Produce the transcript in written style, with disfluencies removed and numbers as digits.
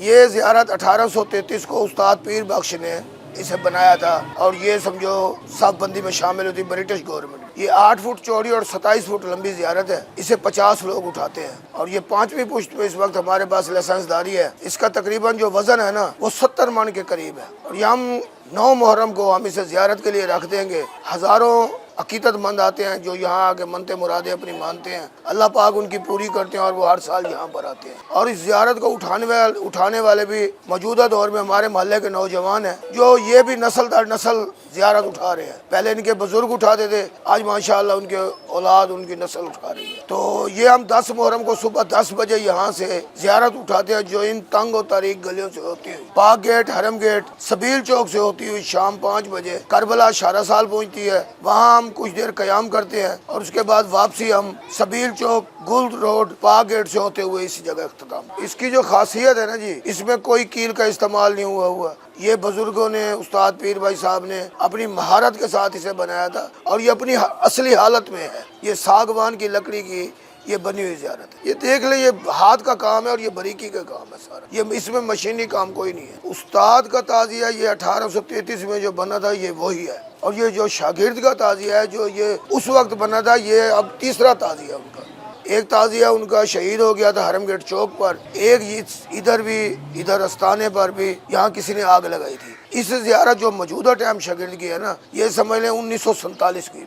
یہ زیارت 1833 کو استاد پیر بخش نے اسے بنایا تھا، اور یہ سمجھو صف بندی میں شامل ہوتی برٹش گورنمنٹ۔ یہ 8 فٹ چوڑی اور 27 فٹ لمبی زیارت ہے، اسے 50 لوگ اٹھاتے ہیں، اور یہ 5ویں پشت پہ اس وقت ہمارے پاس لائسنس داری ہے۔ اس کا تقریباً جو وزن ہے نا وہ 70 من کے قریب ہے، اور یہ ہم 9 محرم کو ہم اسے زیارت کے لیے رکھ دیں گے۔ ہزاروں عقیدت مند آتے ہیں جو یہاں آ کے منتیں مرادیں اپنی مانتے ہیں، اللہ پاک ان کی پوری کرتے ہیں، اور وہ ہر سال یہاں پر آتے ہیں۔ اور اس زیارت کو اٹھانے والے بھی موجودہ دور میں ہمارے محلے کے نوجوان ہیں، جو یہ بھی نسل در نسل زیارت اٹھا رہے ہیں۔ پہلے ان کے بزرگ اٹھاتے تھے، آج ماشاءاللہ ان کے اولاد ان کی نسل اٹھا رہی ہے۔ تو یہ ہم 10 محرم کو صبح 10 بجے یہاں سے زیارت اٹھاتے ہیں، جو ان تنگ و تاریک گلیوں سے ہوتی ہوئی پاک گیٹ، حرم گیٹ، سبیل چوک سے ہوتی ہوئی شام 5 بجے کربلا شارہ سال پہنچتی ہے۔ وہاں ہم کچھ دیر قیام کرتے ہیں، اور اس کے بعد واپسی ہم سبیل چوک، گل روڈ، پاک گیٹ سے ہوتے ہوئے اس جگہ اختتام۔ اس کی جو خاصیت ہے نا جی، اس میں کوئی کیل کا استعمال نہیں ہوا۔ یہ بزرگوں نے، استاد پیر بھائی صاحب نے اپنی مہارت کے ساتھ اسے بنایا تھا، اور یہ اپنی اصلی حالت میں ہے۔ یہ ساگوان کی لکڑی کی یہ بنی ہوئی زیارت ہے۔ یہ دیکھ لیں، یہ ہاتھ کا کام ہے اور یہ باریکی کا کام ہے سارا، یہ اس میں مشینی کام کوئی نہیں ہے۔ استاد کا تعزیہ یہ 1833 میں جو بنا تھا یہ وہی ہے، اور یہ جو شاگرد کا تعزیہ ہے جو یہ اس وقت بنا تھا، یہ اب تیسرا تعزیہ ان کا۔ ایک تعزیہ ان کا شہید ہو گیا تھا حرم گیٹ چوک پر، ایک ادھر استانے پر بھی یہاں کسی نے آگ لگائی تھی۔ اس زیارت جو موجودہ ٹائم شاگرد کی ہے نا، یہ سمجھ لیں 1947 کی۔